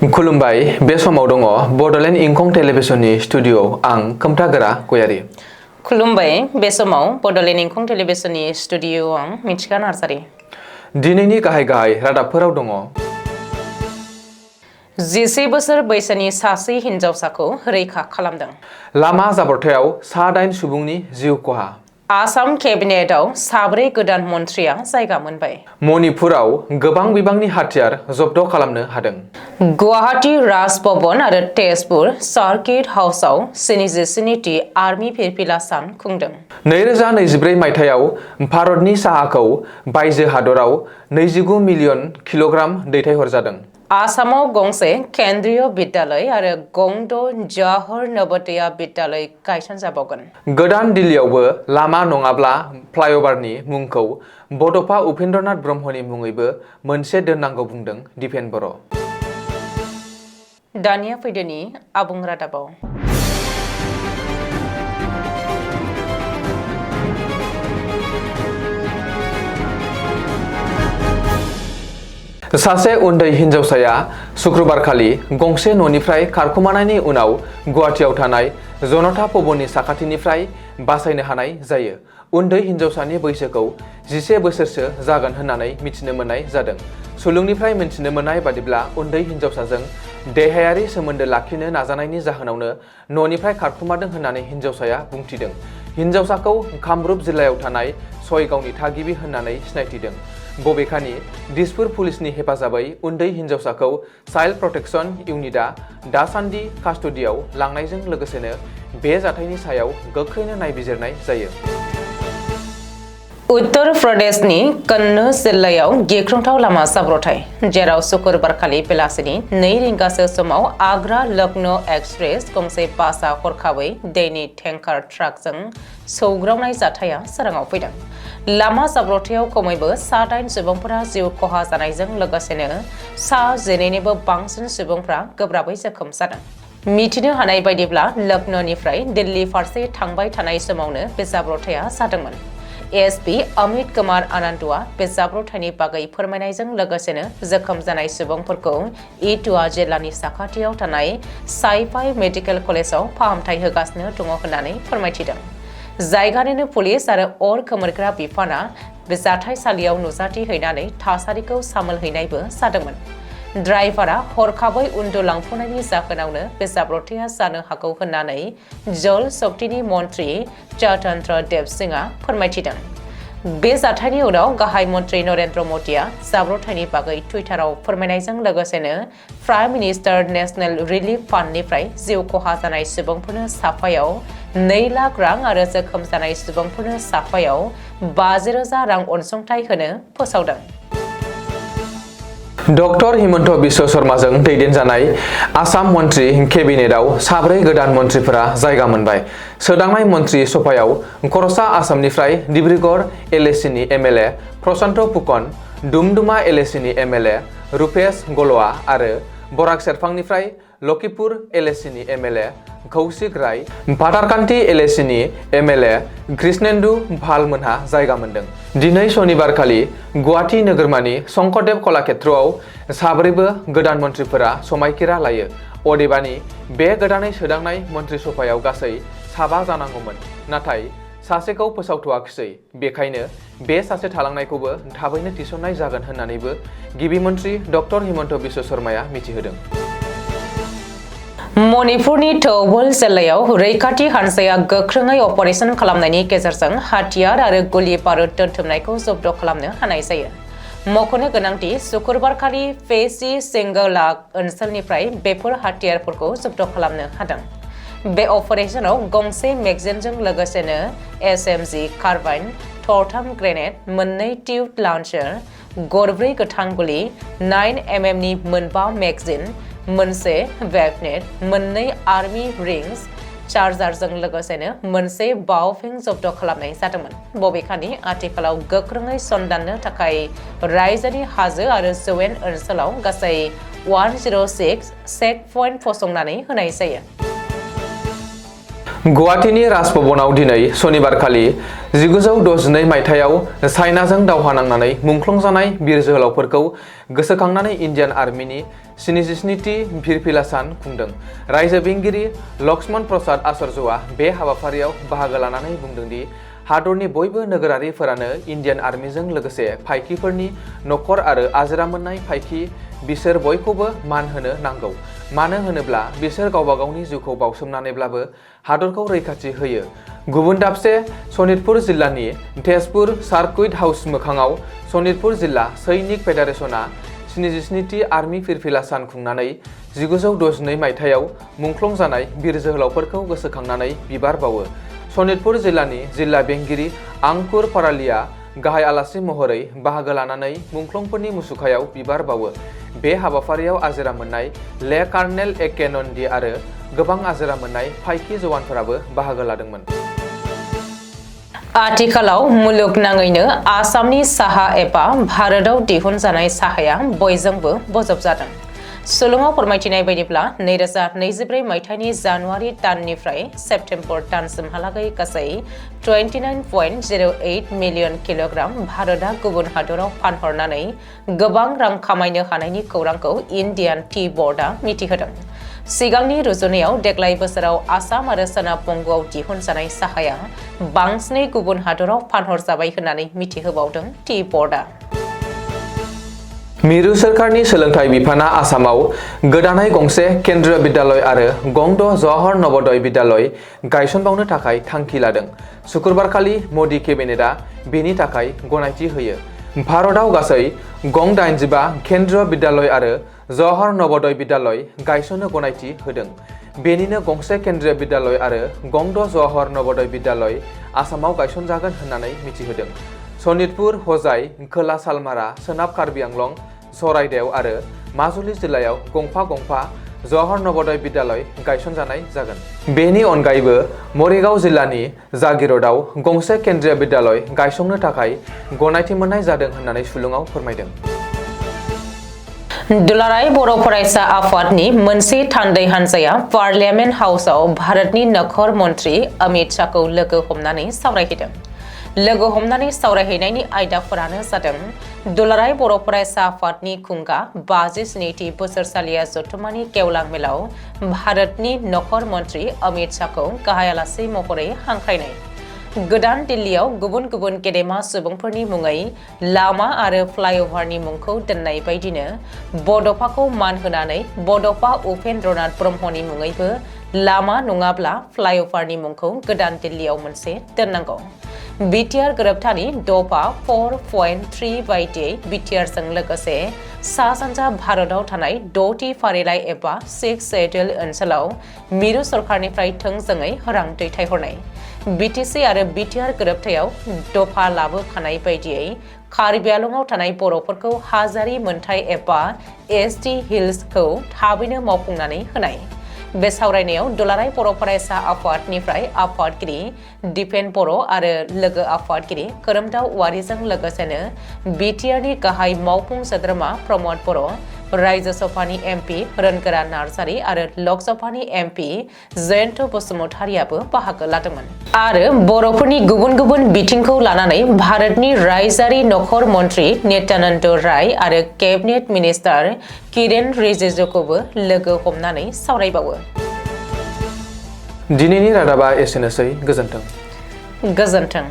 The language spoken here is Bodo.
खुलुमबाय बे समाव दङ बडलेण्ड इंखं टेलिभिजननि स्टुडिअ'आव आं खोमथागोरा गयारि। खुलुमबाय बे समाव बडलेण्ड इंखं टेलिभिजननि स्टुडिअ'आव आं मिथिखा नार्जारि। दिनैनि गाहाय रादाबफोराव दङ 11 बोसोर बैसोनि सासे हिनजावसाखौ रैखा खालामदों। लामा जाब्रबथायाव 8 सुबुंनि जिउ खहा। आसाम केबिनेटआव 4 गोदान मन्थ्रिया जायगा मोनबाय। मणिपुराव गोबां बिबांनि हाथियार जब्द खालामनो हादों। गुवाहाटी राजभवन आरो तेजपुर सार्किट हाउसआव 77थि आर्मि फिरफिला सान खुंदों। 2024 मायथाइयाव भारतनि साहाखौ बायजो हादराव 29 मिलियन किल'ग्राम दैथायहरजादों। आसामाव गंसे केन्द्रीय विद्यालय आरो गंद जवाहर नवोदया विद्यालय गायसनजाबावगोन। गोदान दिल्लीयावबो लामा नङाब्ला फ्लाइअभारनि मुंखौ बड'फा उपेन्द्रनाथ ब्रह्मनि मुङैबो मोनसे दोननांगौ बुंदों दिपेन बर'। दानिया फैदोनि आबुं रादाबाव। सासे उन्दै हिनजावसाया शुक्रबारखालि गंसे न'निफ्राय खारखोमानायनि उनाव गुवाहाटीआव थानाय जनता भवननि साखाथिनिफ्राय बासायनो हानाय जायो। उन्दै हिनजावसानि बैसोखौ 11 बोसोरसो जागोन होननानै मिथिनो मोननाय जादों। सुलुंनिफ्राय मिथिनो मोननाय बादिब्ला उन्दै हिनजावसाजों देहायारि सोमोन्दो लाखिनो नाजानायनि जाहोनावनो न'निफ्राय खारखोमादों होननानै हिनजावसाया बुंथिदों। हिनजावसाखौ कामरुप जिल्लायाव थानाय सयगावनि थागिबि होननानै सिनायथिदों। बबेखानि दिसपुर पुलिसनि हेफाजाबै उन्दै हिनजावसाखौ चाइल्ड प्रटेक्शन इउनिटआ दासान्दि कास्टडियाव लांनायजों लोगोसेनो बे जाथायनि सायाव गोख्रैनो नायबिजिरनाय जायो। उत्तर प्रदेशनि कन्नौज जिल्लायाव गिख्रंथाव लामा जाब्रबथाय, जेराव शुक्रबारखालि बेलासिनि 2 रिंगासो समाव आग्रा लखनौ एक्सप्रेस गंसे बासआ हरखाबै दैनि टेंकार ट्राकजों सौग्रावनाय जाथाया सोराङाव फैदों। लामा जाब्रबथायाव खमैबो 8 सुबुंफोरा जिउ खहा जानायजों लोगोसेनो 19निबो बांसिन सुबुंफोरा गोब्राबै जोखोम जादों। मिथिनो हानाय बायदिब्ला लखनौनिफ्राय दिल्ली फारसे थांबाय थानाय समावनो बे जाब्रबथाया जादोंमोन। एसपी अमित कुमार आनन्दआ बे जाब्रबथायनि बागै फोरमायनायजों लोगोसेनो जोखोम जानाय सुबुंफोरखौ इटुआ जिल्लानि साखाथियाव थानाय साइफाइ मेडिकेल कलेजाव फाहामथाय होगासिनो दङ होननानै फोरमायथिदों। जायगानिनो पुलिस आरो अर खोमोरग्रा बिफाना बे जाथायसालियाव नुजाथि हैनानै थासारिखौ सामोल हैनायबो जादोंमोन। ड्राइभारा हरखाबै उन्दुलांफुनायनि जाहोनावनो बे जाब्रबथाया जानो हागौ होननानै जल शक्तिनि मन्थ्रि चतन्त्र देव सिंहआ फोरमायथिदों। बे जाथायनि उनाव गाहाय मन्थ्रि नरेन्द्र मदिया जाब्रबथायनि बागै टुइटाराव फोरमायनायजों लोगोसेनो प्राइम मिनिस्टार नेशनेल रिलिफ फान्डनिफ्राय जिउ खहा जानाय सुबुंफोरनो साफायाव 2 लाख रां आरो जोखोम जानाय सुबुंफोरनो साफायाव 50,000 रां अनसुंथाइ होनो फोसावदों। डक्टर हिमन्त बिश्व शर्माजों दैदेनजानाय आसाम मन्त्रि केबिनेटआव 4 गोदान मन्थ्रिफोरा जायगा मोनबाय। सोदांनाय मन्थ्रि सभायाव खरसा आसामनिफ्राय डिब्रुगड़ एलएसीनि एमएलए प्रशान्त फुकन, डुमडुमा एलएसीनि एमएलए रुपेश गल'आ आरो बराक सेरफांनिफ्राय लखिमपुर एलएसीनि एमएलए कौशिक राय, भादारकान्ति एलएसीनि एमएलए कृष्णेन्दु भाल मोनहा जायगा मोनदों। दिनै सनिबारखालि गुवाहाटी नोगोरमानि शंकरदेव कलाक्षेत्रआव 4बो गोदान मन्थ्रिफोरा समायखिरा लायो। अदेबानि बे गोदानै सोदांनाय मन्थ्रि सभायाव गासै 7 जानांगौमोन, नाथाय सासेखौ फोसावथ'आखिसै। बेखायनो बे सासे थालांनायखौबो थाबैनो थिसननाय जागोन होननानैबो गिबि मन्थ्रि डक्टर हिमन्त बिश्व शर्माया मिथिहोदों। मणिपुरनि थौबल जिल्लायाव रैखाथि हानजाया गोख्रोङै अपारेशन खालामनायनि गेजेरजों हाथियार आरो गुलि बारुद दोनथुमनायखौ जब्द खालामनो हानाय जायो। मख'नो गोनांदि शुक्रबारखालि फेसि सिंगलाक ओनसोलनिफ्राय बेफोर हाथियारफोरखौ जब्द खालामनो हादों। बे अपारेशनाव गंसे मेगजिनजों लोगोसेनो एसएमजी कार्बाइन, 3 ग्रेनेड, 2 टिउब लान्चार, गरब्रै गोथां गुलि, 9mm नि 4 मेगजिन, 1 वेपनेट, 2 आर्मी रिंग्स चार्जारजों लोगोसेनो 1 बाउफिं जब्द खालामनाय जादोंमोन। बबेखानि आथिखालाव गोख्रोङै सन्दाननो थाखाय रायजोनि हाजो आरो जौयेन ओनसोलाव गासै 106 चेक पइन्ट फसंनानै होनाय जायो। गुवाहाटीनि राजभवनाव दिनै सनिबारखालि 1962 मायथाइयाव चाइनाजों दावहा नांनानै मुंख्लं जानाय बिर जोहोलावफोरखौ गोसोखांनानै इन्डियान आर्मिनि 77थि फिरफिला सान खुंदों। रायजो बेंगिरि लक्ष्मण प्रसाद आचार्यआ बे हाबाफारियाव बाहागो लानानै बुंदों दि हादरनि बयबो नोगोरारिफोरानो इन्डियान आर्मिजों लोगोसे फायखिफोरनि नखर आरो आजिरा मोननाय फायखि बिसोर बयखौबो मान होनो नांगौ। मानो होनोब्ला बिसोर गावबा गावनि जिउखौ बावसोमनानैब्लाबो हादरखौ रैखाथि होयो। गुबुन दाबसे सनितपुर जिल्लानि तेजपुर सार्किट हाउस मोखाङाव सनितपुर जिल्ला सैनिक फेडारेसनआ 77थि आर्मि फिरफिला सान खुंनानै 1962 मायथाइयाव मुंख्लं जानाय बिर जोहोलावफोरखौ गोसोखांनानै बिबार बावो। सनितपुर जिल्लानि जिल्ला बेंगिरि आंकुर फारालिया गाहाय आलासि महरै बाहागो लानानै मुंख्लंफोरनि मुसुखायाव बिबार बावो। बे हाबाफारियाव आजिरा मोननाय ले कर्नेल ए.के. नन्दि आरो गोबां आजिरा मोननाय फायखि जवानफोराबो बाहागो लादोंमोन। आथिखालाव मुलुगनाङैनो आसामनि साहा एबा भारताव दिहुनजानाय साहाया बयजोंबो बजबजादों। सुलुङाव फोरमायथिनाय बायदिब्ला 2024 मायथाइनि जानुवारि दाननिफ्राय सेप्तेम्बर दानसिमहालागै गासै 29.08 मिलियन किल'ग्राम भारतआ गुबुन हादराव फानहरनानै गोबां रां खामायनो हानायनि खौरांखौ इन्डियान टी बर्डआ मिथिहोदों। सिगांनि रुजुनायाव देग्लाय बोसोराव आसाम आरो सोनाब बंग'आव दिहुनजानाय साहाया बांसिनै गुबुन हादराव फानहरजाबाय होननानै मिथिहोबावदों टी बर्डआ। मिरु सोरखारनि सोलोंथाइ बिफाना आसामाव गोदानै गंसे केन्द्रीय बिद्यालय आरो गंद' जवाहर नवोदय बिद्यालय गायसनबावनो थाखाय थांखि लादों। शुक्रबारखालि मोदी केबिनेटआ बेनि थाखाय गनायथि होयो। भारतआव गासै गं 85 केन्द्रीय बिद्यालय आरो जवाहर नवोदय बिद्यालय गायसननो गनायथि होदों। बेनिनो गंसे केन्द्रीय बिद्यालय आरो गंद' जवाहर नवोदय बिद्यालय आसामाव गायसनजागोन होननानै मिथिहोदों। सनितपुर, हजाइ, खोला सालमारा, सोनाब कार्बि आंलं, चराइदेव आरो माजुलि जिल्लायाव गंफा गंफा जवाहर नवोदय बिद्यालय गायसनजानाय जागोन। बेनि अनगायैबो मरिगाव जिल्लानि जागिरदआव गंसे केन्द्रीय बिद्यालय गायसंनो थाखाय गनायथि मोननाय जादों होननानै सुलुङाव फोरमायदों। दुलाराय बर' फरायसा आफादनि मोनसे थान्दै हान्जाया पार्लियामेन्ट हाउसआव भारतनि नखर मन्त्रि अमित शाहखौ लोगो हमनानै सावरायहैदों। लोगो हमनानै सावरायहैनायनि आयदाफोरानो जादों दुलाराय बर' फरायसा आफादनि खुंगा 57थि बोसोरसालिया जथुम्मानि गेवलां मेलाव भारतनि नखर मन्त्रि अमित शाहखौ गाहाय आलासि महरै हांख्रायनाय। गोदान दिल्लीयाव गुबुन गुबुन गेदेमा सुबुंफोरनि मुङै लामा आरो फ्लाइअभारनि मुंखौ दोननाय बायदिनो बड'फाखौ मान होनानै बड'फा उपेन्द्रनाथ ब्रह्मनि मुङैबो लामा नङाब्ला फ्लाइअभारनि मुंखौ गोदान दिल्लीयाव मोनसे दोननांगौ। बिटिआर गोरोबथानि दफा 4.3 बायदियै बिटिआरजों लोगोसे सा सानजा भारतआव थानाय 6थि फारिलाइ एबा 6 शेड्युल ओनसोलाव मिरु सरकारनिफ्राय थोंजोङै रां दैथायहरनाय। बिटिसि आरो बिटिआर गोरोबथायाव दफा लाबोखानाय बायदियै कार्बि आंलंआव थानाय बर'फोरखौ हाजारि मोनथाय एबा एसटि हिल्सखौ थाबैनो मावफुंनानै होनाय। बे सावरायनायाव दुलाराय बर' फरायसा आफादनिफ्राय आफादगिरि दिपेन बर' आरो लोगो आफादगिरि खोरोमदाव औवारिजों लोगोसेनो बिटिआरनि गाहाय मावफुं सोद्रोमा प्रमद बर', रायजो सभानि एमपि रोनगोरा नार्जारि आरो लकसभानि एमपि जयन्त बसुमतारियाबो बाहागो लादोंमोन। आरो बर'फोरनि गुबुन गुबुन बिथिंखौ लानानै भारतनि रायजोआरि नखर मन्त्रि नित्यानन्द राय आरो केबिनेट मिनिस्टार किरेन रिजिजुखौबो लोगो हमनानै सावरायबावो। दिनैनि रादाबा एसेनोसै। गोजोन्थों। गोजोन्थों।